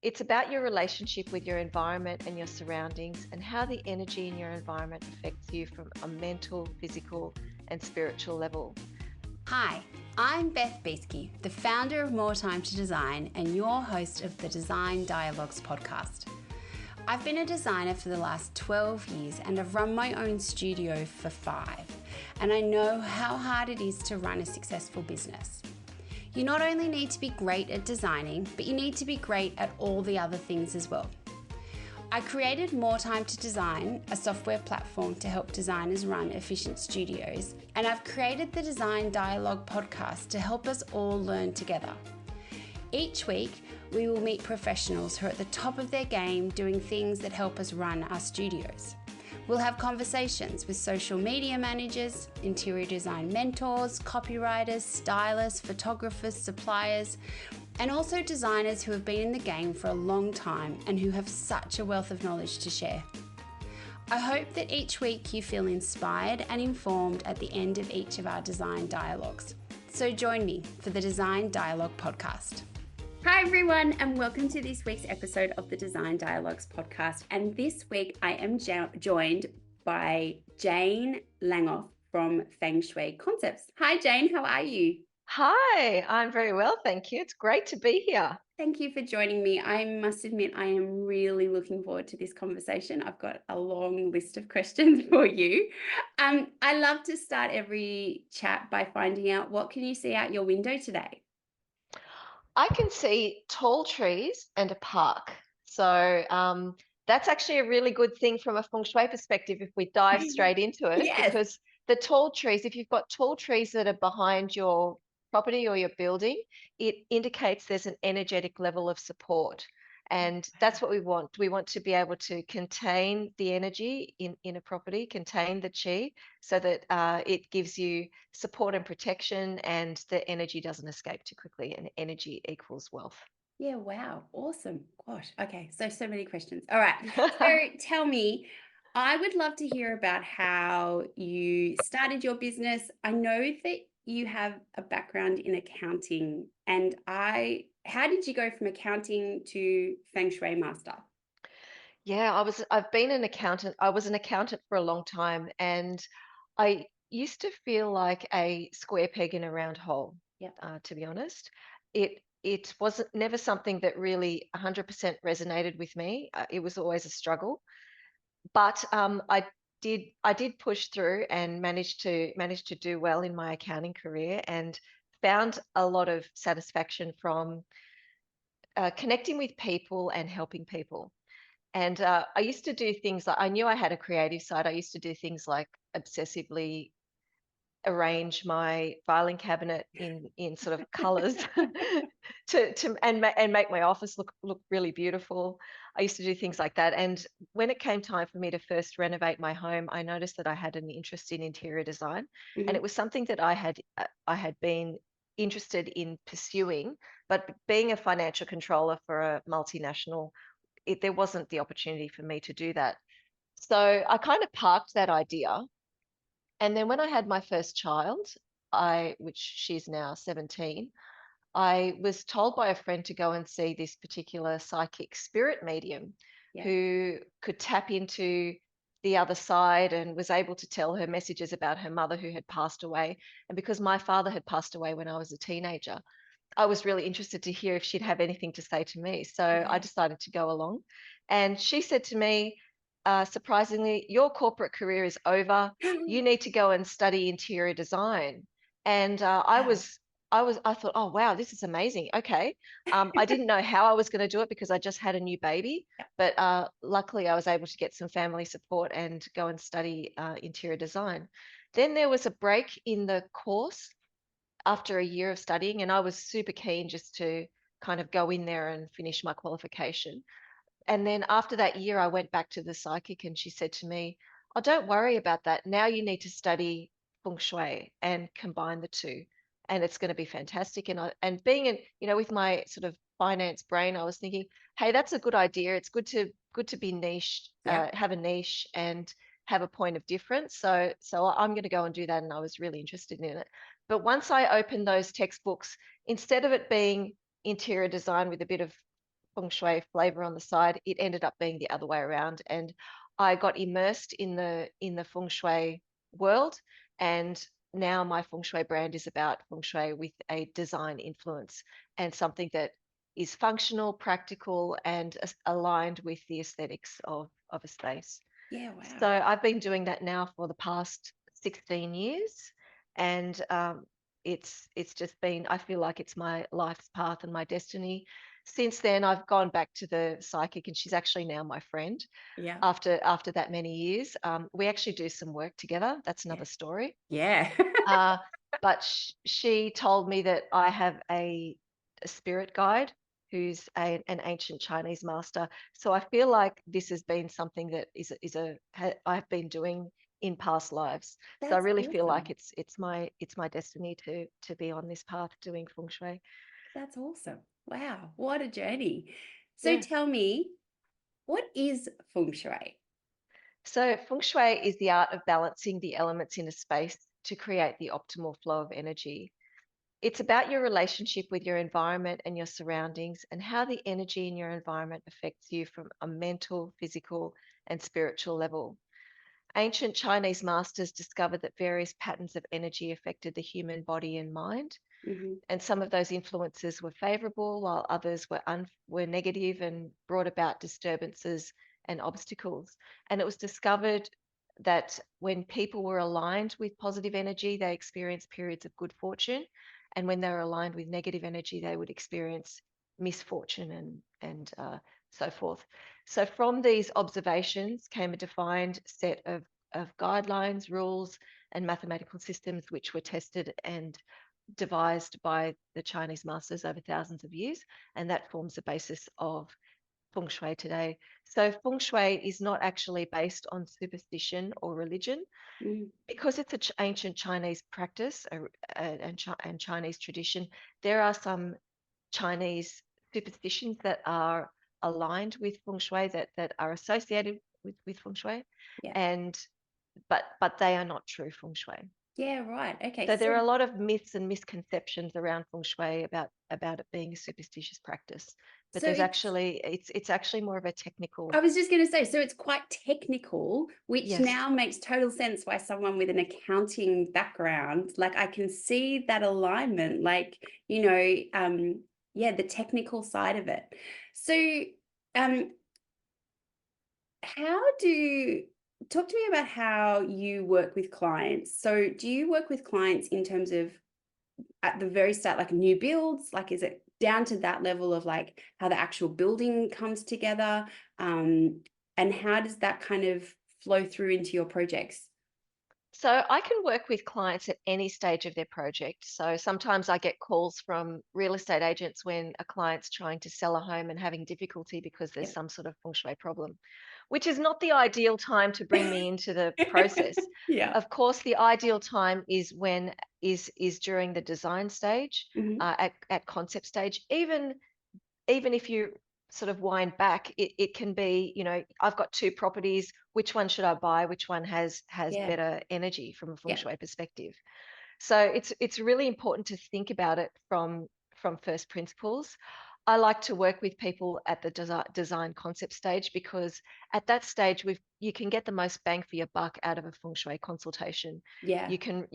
It's about your relationship with your environment and your surroundings and how the energy in your environment affects you from a mental, physical, and spiritual level. Hi, I'm Beth Beesky, the founder of More Time to Design and your host of the Design Dialogues podcast. I've been a designer for the last 12 years and I've run my own studio for 5, and I know how hard it is to run a successful business. You not only need to be great at designing, but you need to be great at all the other things as well. I created More Time to Design, a software platform to help designers run efficient studios, and I've created the Design Dialogue podcast to help us all learn together. Each week, we will meet professionals who are at the top of their game doing things that help us run our studios. We'll have conversations with social media managers, interior design mentors, copywriters, stylists, photographers, suppliers, and also designers who have been in the game for a long time and who have such a wealth of knowledge to share. I hope that each week you feel inspired and informed at the end of each of our design dialogues. So join me for the Design Dialogue podcast. Hi everyone, and welcome to this week's episode of the Design Dialogues podcast. And this week I am joined by Jane Langof from Feng Shui Concepts. Hi Jane, how are you? Hi, I'm very well, thank you. It's great to be here. Thank you for joining me. I must admit, I am really looking forward to this conversation. I've got a long list of questions for you. I love to start every chat by finding out, what can you see out your window today? I can see tall trees and a park. So that's actually a really good thing from a feng shui perspective if we dive straight into it. Yes. Because the tall trees, if you've got tall trees that are behind your property or your building, it indicates there's an energetic level of support. And that's what we want. We want to be able to contain the energy in a property, contain the chi, so that it gives you support and protection, and the energy doesn't escape too quickly. And energy equals wealth. Yeah, wow. Awesome. Gosh. Okay. So many questions. All right. So tell me, I would love to hear about how you started your business. I know that you have a background in accounting, and how did you go from accounting to Feng Shui master? Yeah, I've been an accountant. I was an accountant for a long time, and I used to feel like a square peg in a round hole. Yeah. To be honest, it wasn't never something that really 100% resonated with me. It was always a struggle, but I did push through and managed to do well in my accounting career, and found a lot of satisfaction from connecting with people and helping people. And I used to do things like, I knew I had a creative side. I used to do things like obsessively arrange my filing cabinet in sort of colors and make my office look really beautiful. I used to do things like that. And when it came time for me to first renovate my home, I noticed that I had an interest in interior design, and it was something that I had been interested in pursuing. But being a financial controller for a multinational, there wasn't the opportunity for me to do that. So I kind of parked that idea. And then when I had my first child, which she's now 17, I was told by a friend to go and see this particular psychic spirit medium, Yeah. who could tap into the other side and was able to tell her messages about her mother who had passed away. And because my father had passed away when I was a teenager, I was really interested to hear if she'd have anything to say to me. So I decided to go along. And she said to me, surprisingly, your corporate career is over. You need to go and study interior design. And I thought, oh, wow, this is amazing. Okay. I didn't know how I was going to do it because I just had a new baby. But luckily, I was able to get some family support and go and study interior design. Then there was a break in the course after a year of studying, and I was super keen just to kind of go in there and finish my qualification. And then after that year, I went back to the psychic, and she said to me, oh, don't worry about that. Now you need to study feng shui and combine the two, and it's going to be fantastic. And being in, with my sort of finance brain, I was thinking, hey, that's a good idea. It's good to be niche, have a niche and have a point of difference. So I'm going to go and do that. And I was really interested in it. But once I opened those textbooks, instead of it being interior design with a bit of Feng Shui flavor on the side, it ended up being the other way around. And I got immersed in the Feng Shui world. And now my Feng Shui brand is about Feng Shui with a design influence and something that is functional, practical, and aligned with the aesthetics of a space. Yeah, So wow. I've been doing that now for the past 16 years, and it's just been, I feel like it's my life's path and my destiny. Since then, I've gone back to the psychic, and she's actually now my friend Yeah. after that many years. We actually do some work together. That's Yeah. another story. Yeah. Uh, but she told me that I have a spirit guide who's an ancient Chinese master. So I feel like this has been something that I've been doing in past lives. So I That's really feel like awesome. it's my destiny to be on this path doing feng shui. That's awesome. Wow, what a journey. So Yeah. tell me, what is feng shui? So feng shui is the art of balancing the elements in a space to create the optimal flow of energy. It's about your relationship with your environment and your surroundings and how the energy in your environment affects you from a mental, physical, and spiritual level. Ancient Chinese masters discovered that various patterns of energy affected the human body and mind, Hmm. and some of those influences were favorable, while others were negative and brought about disturbances and obstacles. And it was discovered that when people were aligned with positive energy, they experienced periods of good fortune, and when they were aligned with negative energy, they would experience misfortune and so forth. So from these observations came a defined set of guidelines, rules, and mathematical systems which were tested and devised by the Chinese masters over thousands of years, and that forms the basis of feng shui today. So feng shui is not actually based on superstition or religion Mm. because it's an ancient Chinese practice and Chinese tradition. There are some Chinese superstitions that are aligned with feng shui that are associated with feng shui, Yeah. and but they are not true feng shui. Yeah, right. Okay. So So there are a lot of myths and misconceptions around feng shui about it being a superstitious practice, but so there's it's actually it's actually more of a I technical. was just going to say, so it's quite technical, which Yes. now makes total sense why someone with an accounting background, like I can see that alignment, like, yeah, the technical side of it. So, um, how do talk to me about how you work with clients. So, do you work with clients in terms of at the very start, like new builds? Like, is it down to that level of like how the actual building comes together? And how does that kind of flow through into your projects? So I can work with clients at any stage of their project. So sometimes I get calls from real estate agents when a client's trying to sell a home and having difficulty because there's Yep. some sort of feng shui problem, which is not the ideal time to bring me into the process. Yeah. Of course, the ideal time is when is during the design stage, Hmm. at concept stage. Even if you sort of wind back, it can be, I've got two properties. Which one should I buy? Which one has Yeah. better energy from a feng Yeah. shui perspective? So it's really important to think about it from first principles. I like to work with people at the design concept stage because at that stage you can get the most bang for your buck out of a feng shui consultation. Yeah. You can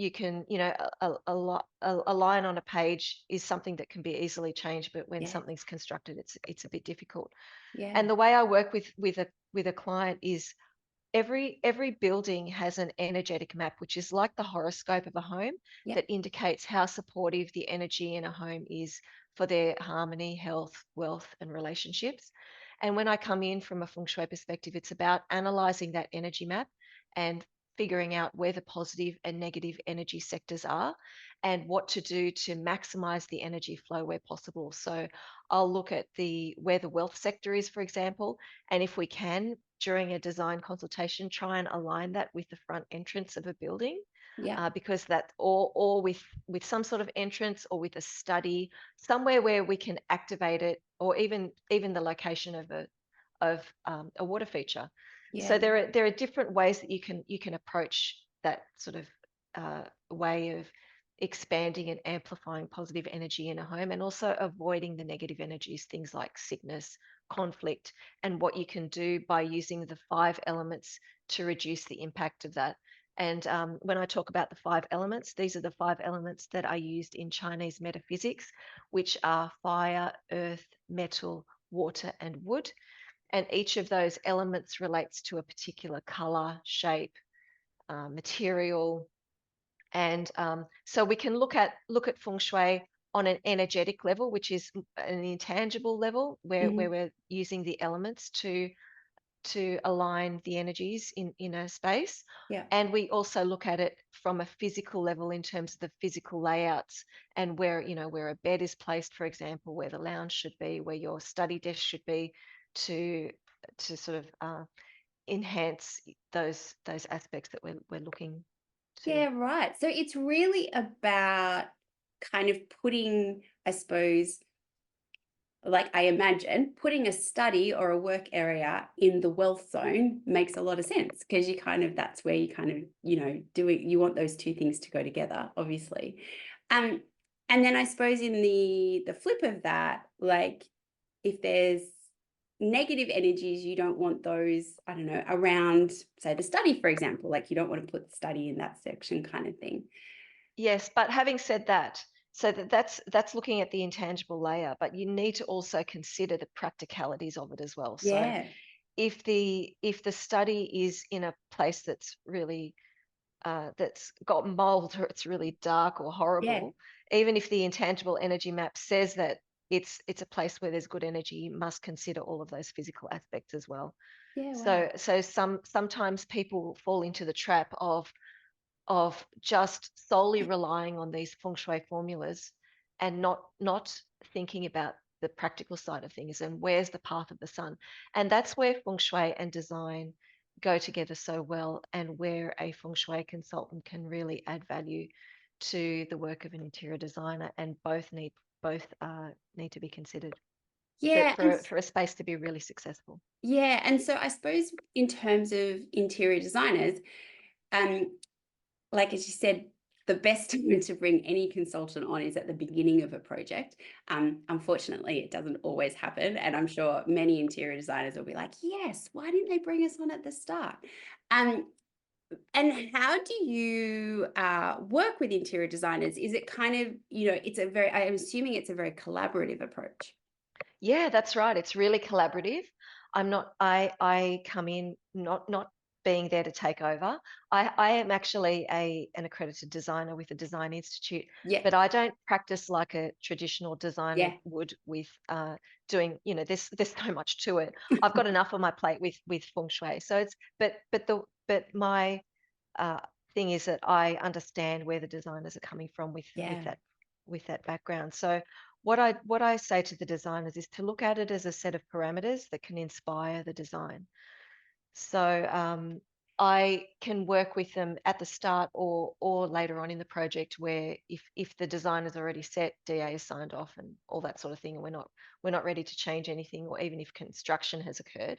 a line on a page is something that can be easily changed, but when Yeah. something's constructed, it's a bit difficult. Yeah. And the way I work with a client is every building has an energetic map, which is like the horoscope of a home Yeah. that indicates how supportive the energy in a home is for their harmony, health, wealth, and relationships. And when I come in from a feng shui perspective, it's about analyzing that energy map and figuring out where the positive and negative energy sectors are and what to do to maximize the energy flow where possible. So I'll look at the where the wealth sector is, for example, and if we can, during a design consultation, try and align that with the front entrance of a building, Yeah. because that or with some sort of entrance or with a study, somewhere where we can activate it, or even the location of a water feature. Yeah. So there are different ways that you can approach that sort of way expanding and amplifying positive energy in a home, and also avoiding the negative energies, things like sickness, conflict, and what you can do by using the 5 elements to reduce the impact of that. And when I talk about the 5 elements, these are the 5 elements that are used in Chinese metaphysics, which are fire, earth, metal, water, and wood. And each of those elements relates to a particular color, shape, material, and so we can look at feng shui on an energetic level, which is an intangible level, where Hmm. we're using the elements to align the energies in a space. Yeah. And we also look at it from a physical level in terms of the physical layouts, and where a bed is placed, for example, where the lounge should be, where your study desk should be, to sort of enhance those aspects that we're looking to. Yeah, right. So it's really about kind of putting, I suppose, like I imagine, putting a study or a work area in the wealth zone makes a lot of sense because you kind of, that's where you kind of, doing, you want those two things to go together, obviously. Um, and then I suppose in the flip of that, like if there's negative energies, you don't want those, I don't know, around, say, the study, for example, like you don't want to put the study in that section kind of thing. Yes, but having said that, so that's looking at the intangible layer, but you need to also consider the practicalities of it as well. So Yeah, if the study is in a place that's really that's got mold, or it's really dark or yeah, horrible, even if the intangible energy map says that it's a place where there's good energy, you must consider all of those physical aspects as well. yeah, wow. So sometimes people fall into the trap of just solely relying on these feng shui formulas, and not thinking about the practical side of things and where's the path of the sun. And that's where feng shui and design go together so well, and where a feng shui consultant can really add value to the work of an interior designer, and both need to be considered for, Yeah, and for, for a space to be really successful. yeah, and so I suppose in terms of interior designers, um, like as you said, the best time to bring any consultant on is at the beginning of a project. Unfortunately, it doesn't always happen, and I'm sure many interior designers will be like, "Yes, why didn't they bring us on at the start?" Um, and how do you work with interior designers? Is it kind of, it's a very, I'm assuming it's a very collaborative approach. Yeah, that's right. It's really collaborative. I come in not being there to take over. I am actually an accredited designer with a design institute, Yeah, but I don't practice like a traditional designer yeah, would, with doing, there's so much to it. I've got enough on my plate with feng shui. So it's but my uh, thing is that I understand where the designers are coming from with yeah, that background. So what I say to the designers is to look at it as a set of parameters that can inspire the design. So I can work with them at the start, or later on in the project, where if the design is already set, DA is signed off, and all that sort of thing, and we're not ready to change anything, or even if construction has occurred,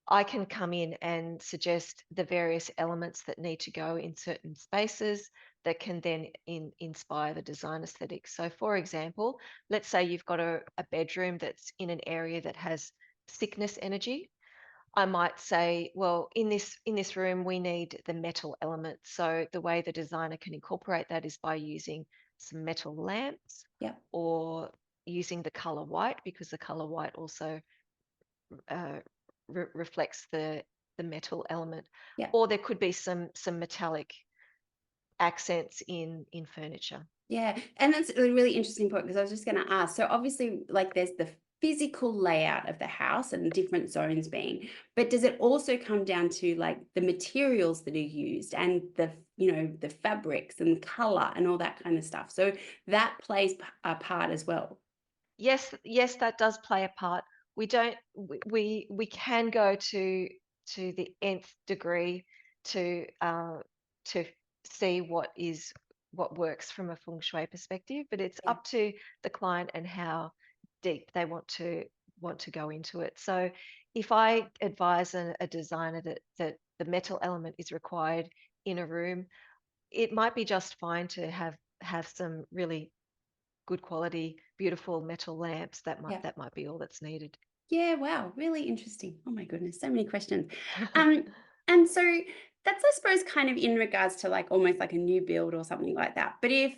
I can come in and suggest the various elements that need to go in certain spaces that can then inspire the design aesthetic. So, for example, let's say you've got a bedroom that's in an area that has sickness energy. I might say, well, in this room, we need the metal element. So the way the designer can incorporate that is by using some metal lamps, yeah, or using the color white, because the color white also uh, reflects the metal element. yeah. Or there could be some metallic accents in furniture. Yeah, and that's a really interesting point because I was just going to ask. So obviously, like there's the physical layout of the house and different zones being, but does it also come down to like the materials that are used and the fabrics and color and all that kind of stuff? So that plays a part as well. Yes, yes, that does play a part. We don't we can go to the nth degree to see what works from a feng shui perspective, but it's Yeah. up to the client and how deep they want to go into it. So if I advise a designer that the metal element is required in a room, it might be just fine to have have some really good quality, beautiful metal lamps. Yeah. That might be all that's needed. Yeah, wow, really interesting. Oh my goodness, so many questions. Um, and so that's, I suppose, kind of in regards to like almost like a new build or something like that. But if,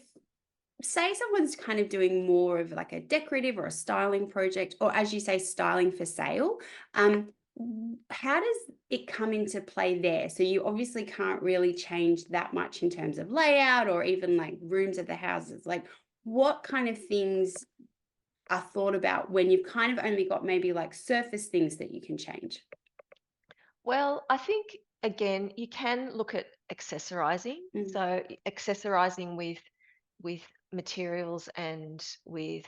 say, someone's kind of doing more of like a decorative or a styling project, or as you say, styling for sale, how does it come into play there? So you obviously can't really change that much in terms of layout or even like rooms of the houses. Like, what kind of things are thought about when you've kind of only got maybe like surface things that you can change? Well, I think again, you can look at accessorizing. Mm, So accessorizing with materials and with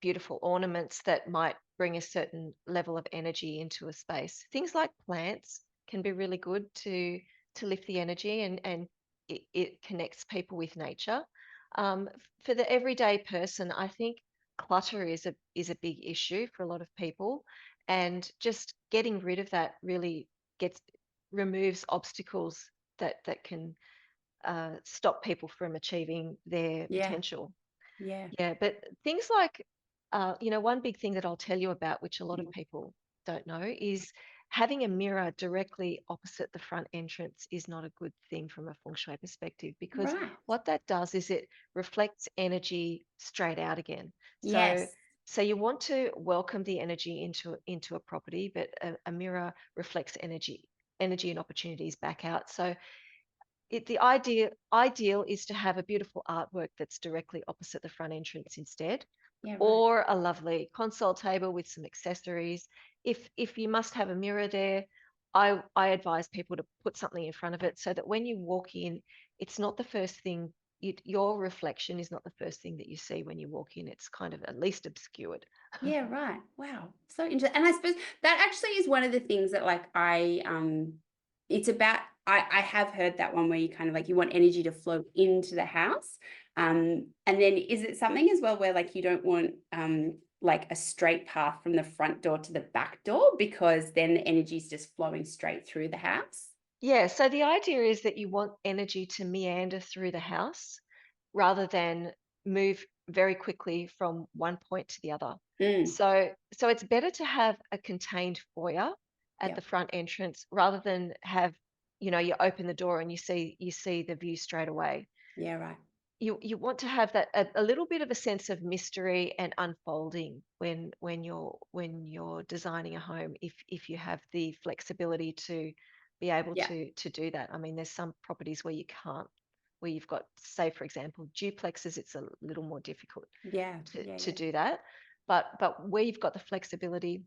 beautiful ornaments that might bring a certain level of energy into a space. Things like plants can be really good to lift the energy, and it connects people with nature. For the everyday person, I think clutter is a big issue for a lot of people, and just getting rid of that really gets removes obstacles that can stop people from achieving their yeah, potential. yeah. Yeah, but things like, one big thing that I'll tell you about, which a lot of Mm. people don't know, is having a mirror directly opposite the front entrance is not a good thing from a feng shui perspective, because Right. what that does is it reflects energy straight out again. So, Yes. so you want to welcome the energy into a property, but a mirror reflects energy and opportunities back out. So the ideal is to have a beautiful artwork that's directly opposite the front entrance instead, Yeah, right. or a lovely console table with some accessories. If you must have a mirror there, I advise people to put something in front of it so that when you walk in, it's not the first thing. Your reflection is not the first thing that you see when you walk in. It's kind of at least obscured. Yeah, right. Wow. So interesting. And I suppose that actually is one of the things that like it's about, I have heard that one where you kind of like you want energy to flow into the house. And then is it something as well where like you don't want like a straight path from the front door to the back door, because then the energy is just flowing straight through the house? Yeah, so the idea is that you want energy to meander through the house rather than move very quickly from one point to the other. Mm, So it's better to have a contained foyer at yeah. the front entrance rather than have, you open the door and you see the view straight away. Yeah, right. You want to have that a little bit of a sense of mystery and unfolding when you're designing a home, if you have the flexibility to be able Yeah. to do that. I mean, there's some properties where you can't, where you've got, say, for example, duplexes, it's a little more difficult Yeah. Yeah. to Yeah. do that. But where you've got the flexibility,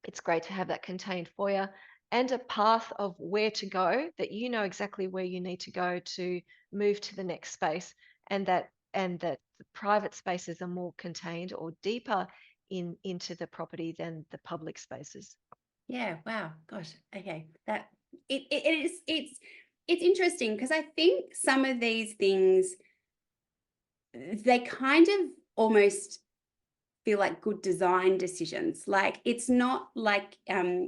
it's great to have that contained foyer and a path of where to go, that you know exactly where you need to go to move to the next space, and that the private spaces are more contained or deeper into the property than the public spaces. Yeah, wow. Gosh. Okay. That it is it's interesting because I think some of these things they kind of almost feel like good design decisions. Like it's not like a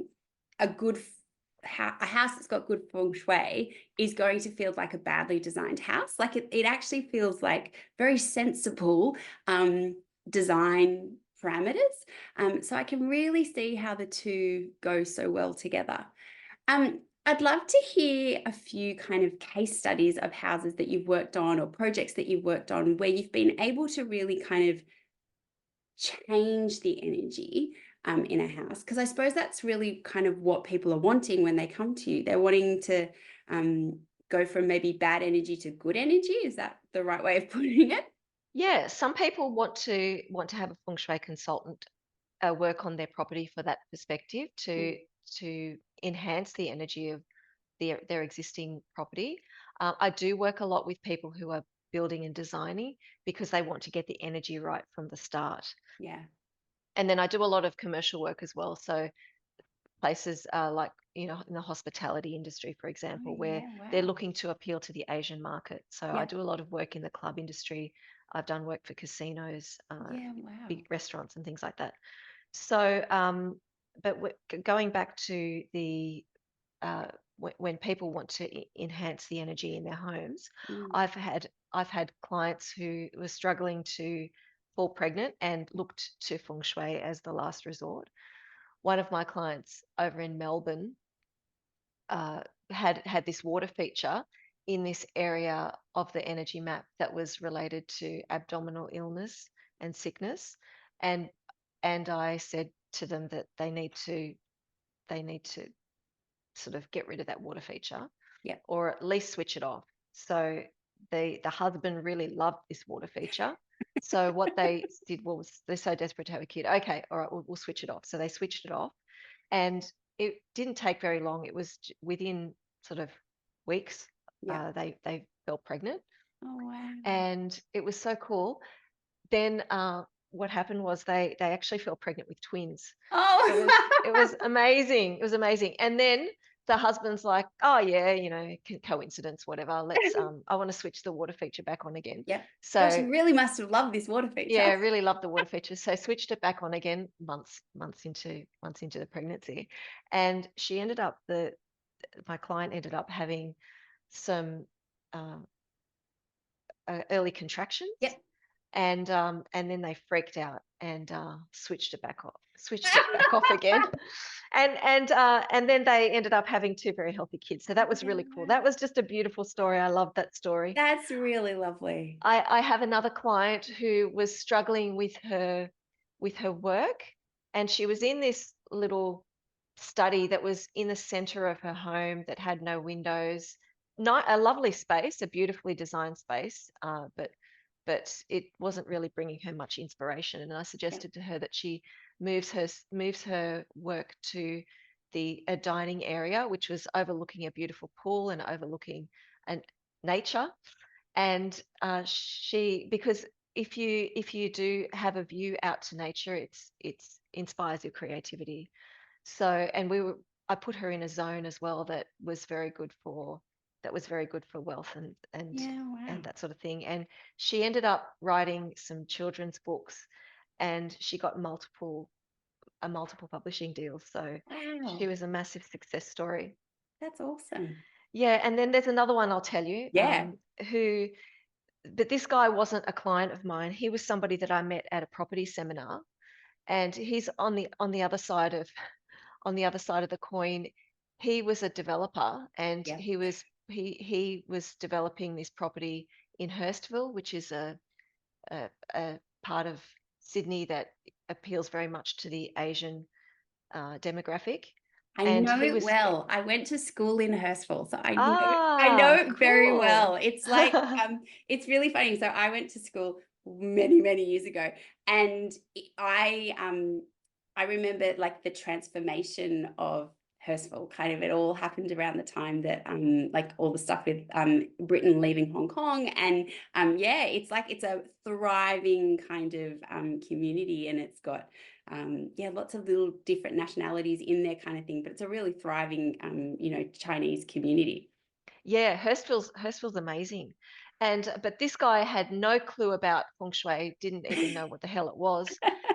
a house that's got good feng shui is going to feel like a badly designed house. Like it actually feels like very sensible um, design parameters. So I can really see how the two go so well together. I'd love to hear a few kind of case studies of houses that you've worked on or projects that you've worked on where you've been able to really kind of change the energy in a house, because I suppose that's really kind of what people are wanting when they come to you. They're wanting to go from maybe bad energy to good energy. Is that the right way of putting it? Yeah, some people want to have a feng shui consultant work on their property for that perspective, Mm, to enhance the energy of their existing property. I do work a lot with people who are building and designing because they want to get the energy right from the start. yeah. And then I do a lot of commercial work as well. So places like, in the hospitality industry, for Oh example, where yeah. they're Wow. looking to appeal to the Asian market. So I Yeah. do a lot of work in the club industry. I've done work for casinos, Yeah. Wow. big restaurants, and things like that. So, but going back to the when people want to enhance the energy in their homes, Mm, I've had I've had clients who were struggling to fall pregnant and looked to Feng Shui as the last resort. One of my clients over in Melbourne had this water feature in this area of the energy map that was related to abdominal illness and sickness, and I said to them that they need to sort of get rid of that water feature, Yeah. or at least switch it off. So the husband really loved this water feature. So what they did was, they're so desperate to have a kid. Okay, all right, we'll switch it off. So they switched it off, and it didn't take very long. It was within sort of weeks. Yeah. They fell pregnant, Oh, wow. and it was so cool. Then what happened was they actually fell pregnant with twins. Oh, It was amazing. It was amazing. And then the husband's like, "Oh yeah, coincidence, whatever. Let's I want to switch the water feature back on again." yeah. Gosh, So you really must have loved this water yeah, feature. I really loved the water feature. So switched it back on again months into the pregnancy. And she ended up my client ended up having some uh, early contractions, Yep. and then they freaked out and switched it back off again, and then they ended up having two very healthy kids. So that was Yeah, really cool. wow. That was just a beautiful story. I love that story. That's really lovely. I have another client who was struggling with her work, and she was in this little study that was in the center of her home that had no windows. Not a lovely space, a beautifully designed space, but it wasn't really bringing her much inspiration. And I Yeah. suggested to her that she moves her work to a dining area, which was overlooking a beautiful pool and overlooking an nature. And because if you do have a view out to nature, it's inspires your creativity. So, and I put her in a zone as well that was very good for wealth Yeah, wow. and that sort of thing. And she ended up writing some children's books, and she got multiple publishing deals. So she Wow. was a massive success story. That's awesome. Yeah, and then there's another one I'll tell you, Yeah. who but this guy wasn't a client of mine. He was somebody that I met at a property seminar, and he's on the other side of the coin. He was a developer, and Yeah. he was developing this property in Hurstville, which is a part of Sydney that appeals very much to the Asian demographic. I And know he it was well. I went to school in Hurstville, so I know it very well. cool. It's like it's really funny. So I went to school many, many years ago, and I remember like the transformation of Hurstville. Kind of, it all happened around the time that like all the stuff with Britain leaving Hong Kong, and yeah, it's like it's a thriving kind of community, and it's got yeah, lots of little different nationalities in there kind of thing, but it's a really thriving, Chinese community. Yeah, Hurstville's amazing. And but this guy had no clue about feng shui, didn't even know what the hell it was.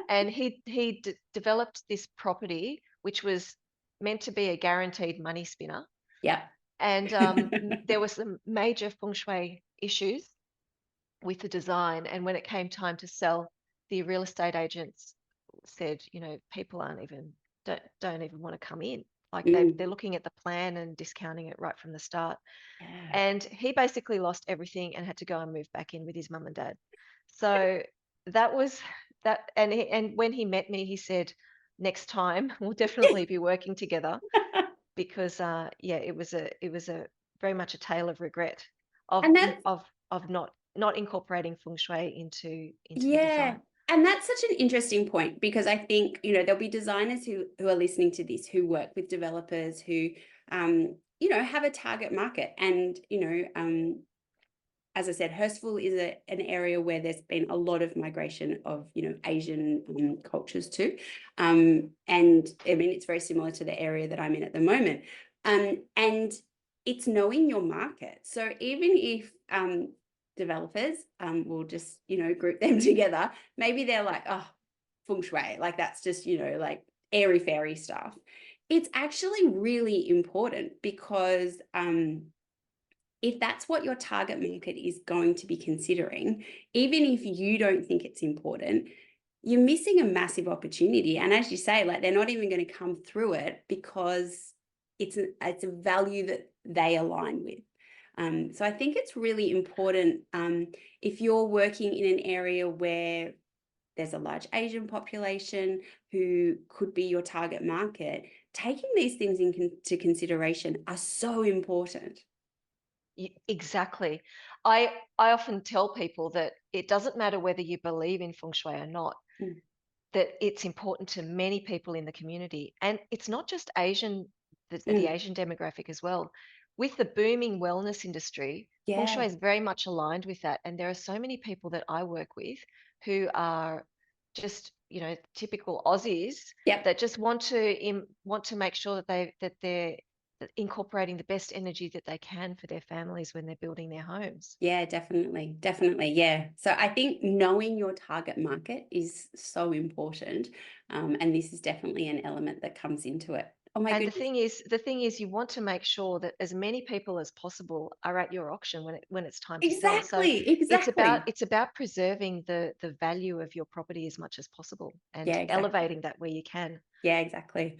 And he developed this property which was meant to be a guaranteed money spinner. Yeah. And there were some major feng shui issues with the design. And when it came time to sell, the real estate agents said, people don't even want to come in. Like Mm, they're looking at the plan and discounting it right from the start. yeah. And he basically lost everything and had to go and move back in with his mum and dad. So that was that. And when he met me, he said, "Next time we'll definitely be working together," because yeah, it was a very much a tale of regret of And that's of not incorporating feng shui into the yeah. design. And that's such an interesting point because I think, there'll be designers who are listening to this who work with developers who have a target market. And, as I said, Hurstville is an area where there's been a lot of migration of, Asian cultures too. And I mean, it's very similar to the area that I'm in at the moment. And it's knowing your market. So even if developers will just, group them together, maybe they're like, oh, feng shui, like that's just, like airy fairy stuff. It's actually really important because if that's what your target market is going to be considering, even if you don't think it's important, you're missing a massive opportunity. And as you say, like, they're not even going to come through it because it's a value that they align with. So I think it's really important, if you're working in an area where there's a large Asian population who could be your target market, taking these things into consideration are so important. Exactly. I often tell people that it doesn't matter whether you believe in feng shui or not, Mm, that it's important to many people in the community. And it's not just Asian, the mm, Asian demographic as well. With the booming wellness industry, feng yeah. shui is very much aligned with that. And there are so many people that I work with who are just, typical Aussies Yep. that just want to make sure that they're incorporating the best energy that they can for their families when they're building their homes. Yeah, definitely. Definitely. Yeah. So I think knowing your target market is so important. And this is definitely an element that comes into it. Oh my And goodness. the thing is, you want to make sure that as many people as possible are at your auction when it's time to sell. So Exactly. Exactly. it's about preserving the value of your property as much as possible and Yeah, exactly. elevating that where you can. Yeah, exactly.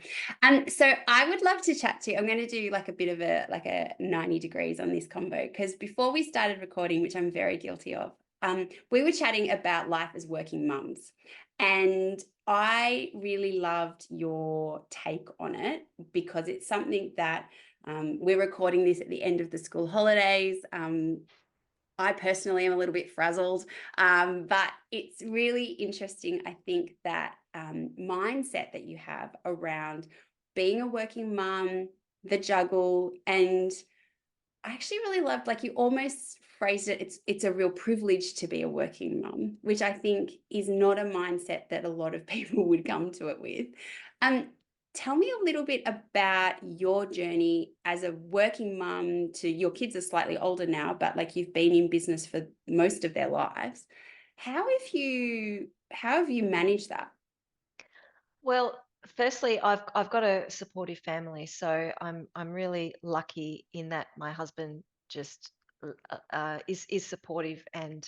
So I would love to chat to you. I'm going to do like a bit of a 90 degrees on this combo, because before we started recording, which I'm very guilty of, we were chatting about life as working mums. And I really loved your take on it, because it's something that, we're recording this at the end of the school holidays. I personally am a little bit frazzled, but it's really interesting, I think, that mindset that you have around being a working mum, the juggle, and I actually really loved, like, you almost phrased it, it's a real privilege to be a working mum, which I think is not a mindset that a lot of people would come to it with. Um, Tell me a little bit about your journey as a working mum to your kids are slightly older now, but like, you've been in business for most of their lives. How have you managed that? Well, firstly, I've got a supportive family, so I'm really lucky in that my husband just is supportive and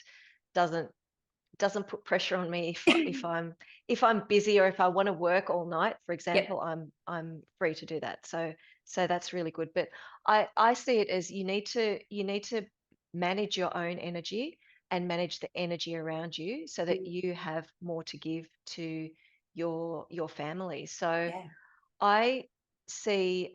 doesn't doesn't put pressure on me if I'm busy or if I want to work all night, for Yep. example, I'm free to do that. So that's really good. But I see it as you need to manage your own energy and manage the energy around you so that Mm, you have more to give to your family. So yeah. I see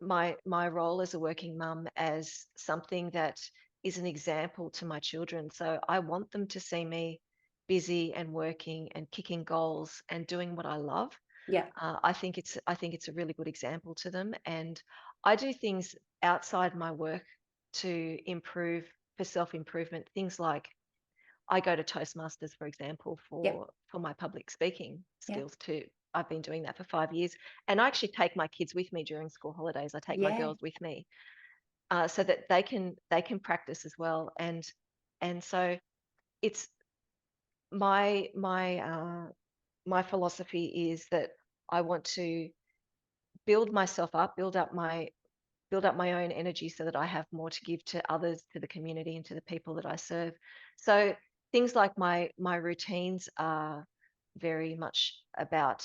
my role as a working mum as something that is an example to my children. So I want them to see me busy and working and kicking goals and doing what I love. Yeah. I think it's a really good example to them, and I do things outside my work to improve for self improvement. Things like I go to Toastmasters, for example, Yep. for my public speaking Yep. skills too. I've been doing that for 5 years, and I actually take my kids with me during school holidays. I take my Yeah. girls with me so that they can practice as well. And so it's my philosophy is that I want to build myself up, build up my own energy so that I have more to give to others, to the community, and to the people that I serve. So things like my routines are very much about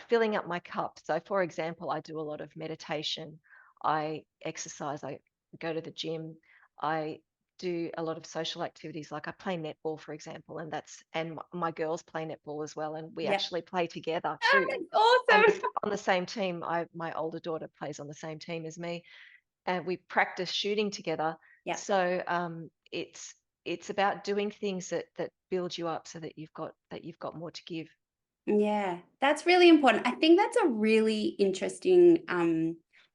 filling up my cup. So for example, I do a lot of meditation, I exercise, I go to the gym, I do a lot of social activities like I play netball, for example, and my girls play netball as well, and we Yep. actually play together Oh, too that's awesome. on the same team. My older daughter plays on the same team as me, and we practice shooting together. Yeah. So it's about doing things that build you up so that you've got more to give. Yeah, that's really important. I think that's a really interesting,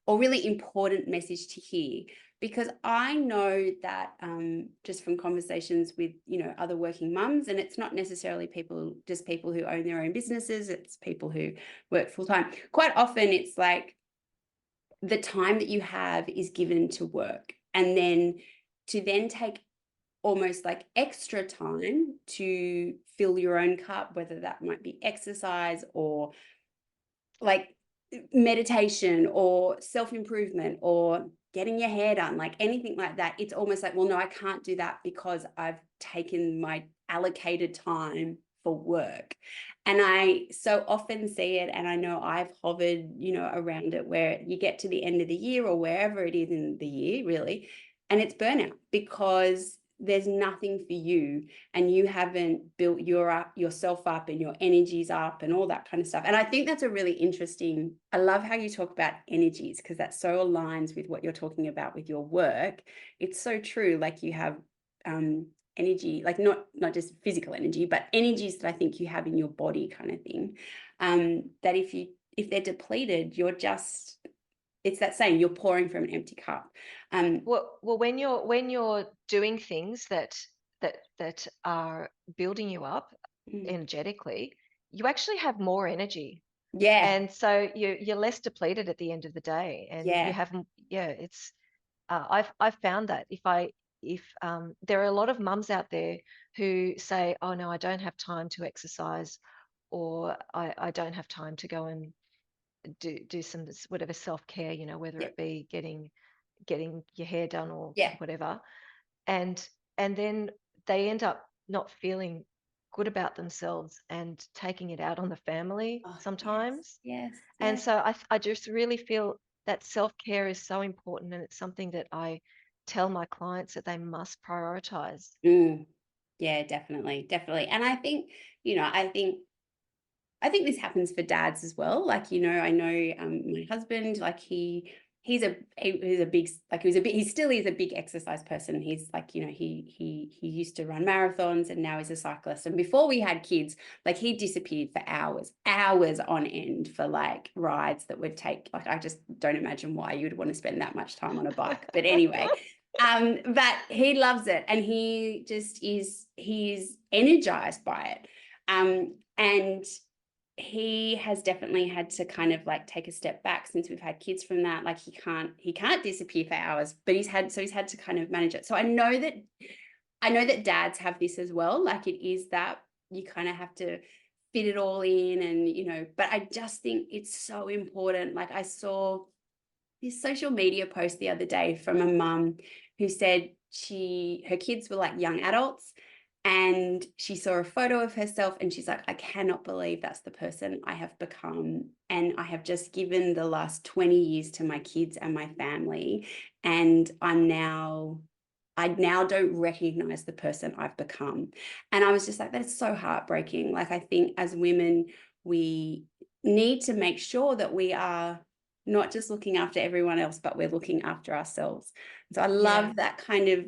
or really important message to hear, because I know that, just from conversations with, other working mums, and it's not necessarily just people who own their own businesses, it's people who work full time. Quite often it's like the time that you have is given to work, and then to then take almost like extra time to fill your own cup, whether that might be exercise or like meditation or self improvement or getting your hair done, like anything like that, it's almost like, well, no, I can't do that because I've taken my allocated time for work. And I so often see it, and I know I've hovered, around it, where you get to the end of the year or wherever it is in the year, really, and it's burnout because there's nothing for you, and you haven't built yourself up and your energies up and all that kind of stuff. And I think that's a really interesting, I love how you talk about energies, because that so aligns with what you're talking about with your work. It's so true. Like you have energy, like not just physical energy, but energies that I think you have in your body, kind of thing. That if they're depleted, it's that saying, you're pouring from an empty cup. Well, when you're doing things that are building you up mm, energetically, you actually have more energy, yeah, and so you're less depleted at the end of the day, and you yeah, have yeah, it's I've found that if there are a lot of mums out there who say, oh no, I don't have time to exercise, or I don't have time to go and do some whatever self-care, whether yeah, it be getting your hair done or yeah. whatever, and and then they end up not feeling good about themselves and taking it out on the family Oh, yes, sometimes. yes, And yes. so I just really feel that self-care is so important, and it's something that I tell my clients that they must prioritize. Mm, yeah, definitely, definitely. And I think, I think this happens for dads as well. Like, I know my husband, like he's a big, like he still is a big exercise person. He's like, he used to run marathons, and now he's a cyclist. And before we had kids, like he disappeared for hours on end for like rides that would take, like, I just don't imagine why you would want to spend that much time on a bike. But anyway, but he loves it, and he's energized by it. And he has definitely had to kind of like take a step back since we've had kids from that. Like he can't disappear for hours, but he's had to kind of manage it. So I know that dads have this as well. Like it is that you kind of have to fit it all in, and but I just think it's so important. Like I saw this social media post the other day from a mum who said her kids were like young adults, and she saw a photo of herself, and she's like, I cannot believe that's the person I have become, and I have just given the last 20 years to my kids and my family, and I now don't recognize the person I've become. And I was just like, that's so heartbreaking. Like I think as women, we need to make sure that we are not just looking after everyone else, but we're looking after ourselves. So I Yeah. love that kind of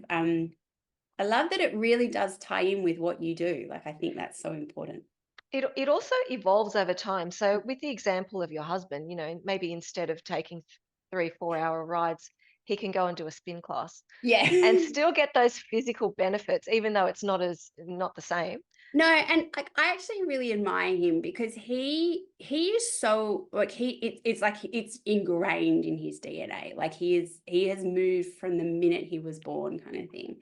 I love that it really does tie in with what you do. Like I think that's so important. It also evolves over time. So with the example of your husband, maybe instead of taking 3, 4 hour rides, he can go and do a spin class Yeah. and still get those physical benefits, even though it's not the same. No, and like I actually really admire him because he is so like it's like it's ingrained in his DNA. Like he has moved from the minute he was born, kind of thing.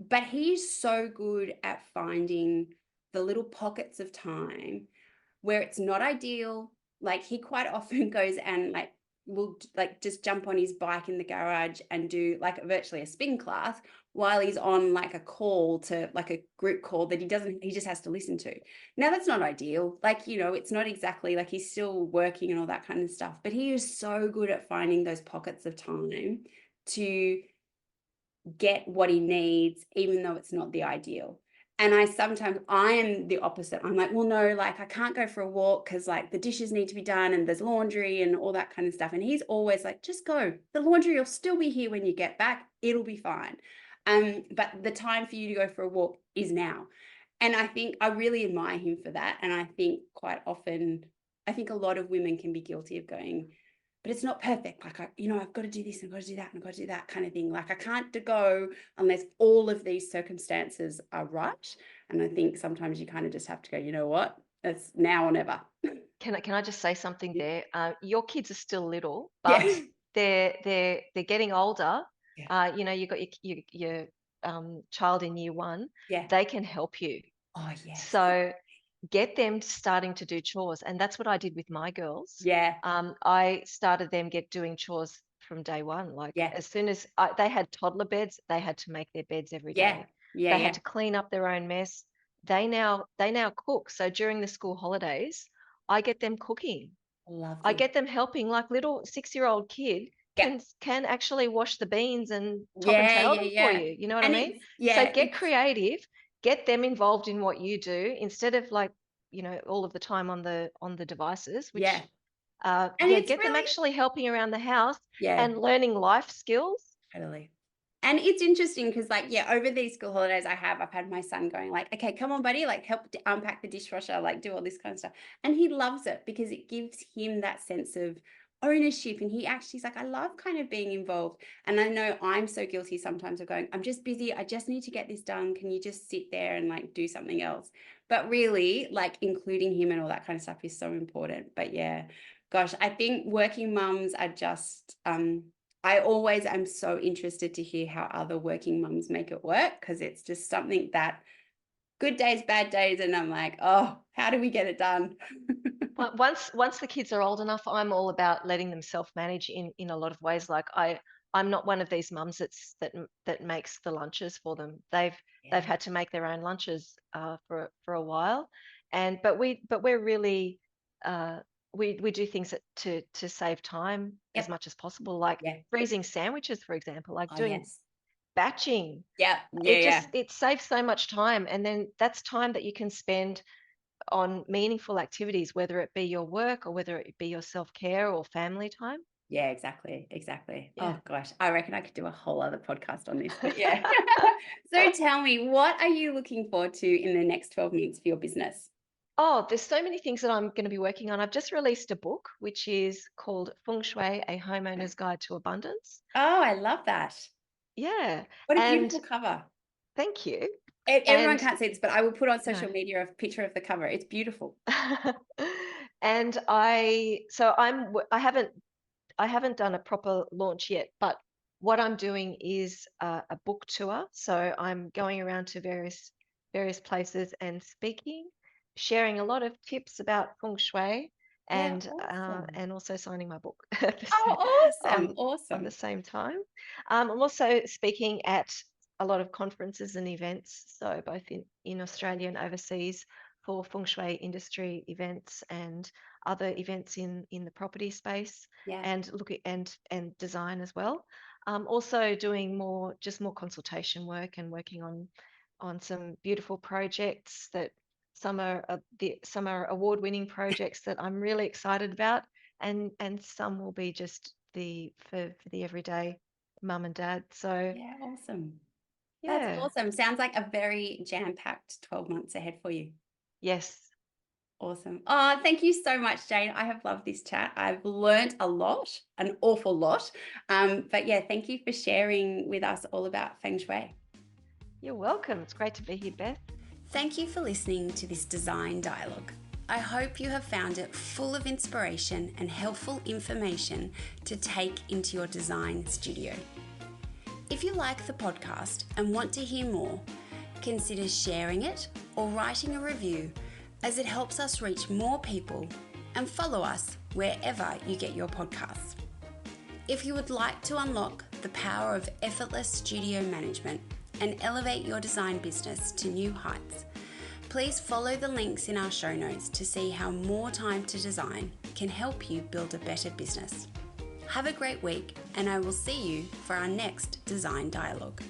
But he's so good at finding the little pockets of time where it's not ideal. Like he quite often goes and like will like just jump on his bike in the garage and do like virtually a spin class while he's on like a call to like a group call that he just has to listen to. Now that's not ideal. Like, it's not exactly like he's still working and all that kind of stuff, but he is so good at finding those pockets of time to get what he needs, even though it's not the ideal. And I am the opposite. I'm like, well, no, like I can't go for a walk because like the dishes need to be done and there's laundry and all that kind of stuff. And he's always like, just go. The laundry will still be here when you get back. It'll be fine. But the time for you to go for a walk is now. And I think I really admire him for that. And I think quite often, I think a lot of women can be guilty of going, but it's not perfect. Like I've got to do this and I've got to do that and I've got to do that kind of thing. Like I can't go unless all of these circumstances are right. And I think sometimes you kind of just have to go, you know what? It's now or never. Can I just say something there? Your kids are still little, Yeah. but they're getting older. Yeah. You got your child in year one. Yeah. They can help you. Oh, yes. So get them starting to do chores, and that's what I did with my girls. Yeah. I started them doing chores from day one. Like Yeah. as soon as they had toddler beds, they had to make their beds every Yeah. day. Yeah. They Yeah. had to clean up their own mess. They now cook. So during the school holidays, I get them cooking. I Lovely. get them helping. Like little 6-year-old kid Yeah. can actually wash the beans and top and Yeah. tail Yeah. them for Yeah. you. You know what I And mean? it's, So yeah, get creative, get them involved in what you do instead of like, all of the time on the devices, yeah. which And yeah, it's get them really, actually helping around the house yeah. and learning life skills. Totally. And it's interesting because, like, yeah, over these school holidays, I've had my son going, like, okay, come on, buddy, like, help unpack the dishwasher, like, do all this kind of stuff. And he loves it because it gives him that sense of ownership. And he's like, I love kind of being involved. And I know I'm so guilty sometimes of going, I'm just busy. I just need to get this done. Can you just sit there and like do something else? But really, like, including him and all that kind of stuff is so important. But yeah, gosh, I think working mums are just, I always am so interested to hear how other working mums make it work, because it's just something that good days, bad days, and I'm like, oh, how do we get it done? But once the kids are old enough, I'm all about letting them self-manage in a lot of ways. Like I'm not one of these mums that makes the lunches for them. They've Yeah. had to make their own lunches for a while, and but we're really we do things to save time as Yep. much as possible, like Yeah. freezing sandwiches, for example, like Oh, doing yes. batching. Yeah. Yeah. It Yeah. just it saves so much time, and then that's time that you can spend on meaningful activities, whether it be your work or whether it be your self-care or family time. Yeah, exactly. Exactly. Yeah. Oh gosh, I reckon I could do a whole other podcast on this, but yeah. So tell me, what are you looking forward to in the next 12 months for your business? Oh, there's so many things that I'm going to be working on. I've just released a book which is called Feng Shui, A Homeowner's Guide to Abundance. Oh, I love that. Yeah. What a And beautiful cover. thank you. Everyone And can't see this, but I will put on no. social media a picture of the cover. It's beautiful. And I haven't done a proper launch yet, but what I'm doing is a book tour. So I'm going around to various places and speaking, sharing a lot of tips about feng shui, Yeah, awesome. and also signing my book at Oh, awesome. on the Awesome. same time. I'm also speaking at a lot of conferences and events, so both in Australia and overseas for feng shui industry events and other events in the property space Yeah. and and design as well. Also doing more consultation work and working on some beautiful projects that some are award-winning projects that I'm really excited about, and some will be just for the everyday mum and dad. So Yeah, awesome. That's yeah, awesome. Sounds like a very jam-packed 12 months ahead for you. yes, Awesome. Oh, thank you so much, Jane. I have loved this chat. I've learned a lot, an awful lot. But yeah, thank you for sharing with us all about Feng Shui. you're welcome. It's great to be here, Beth. Thank you for listening to this design dialogue. I hope you have found it full of inspiration and helpful information to take into your design studio. If you like the podcast and want to hear more, consider sharing it or writing a review, as it helps us reach more people, and follow us wherever you get your podcasts. If you would like to unlock the power of effortless studio management and elevate your design business to new heights, please follow the links in our show notes to see how more time to design can help you build a better business. Have a great week, and I will see you for our next design dialogue.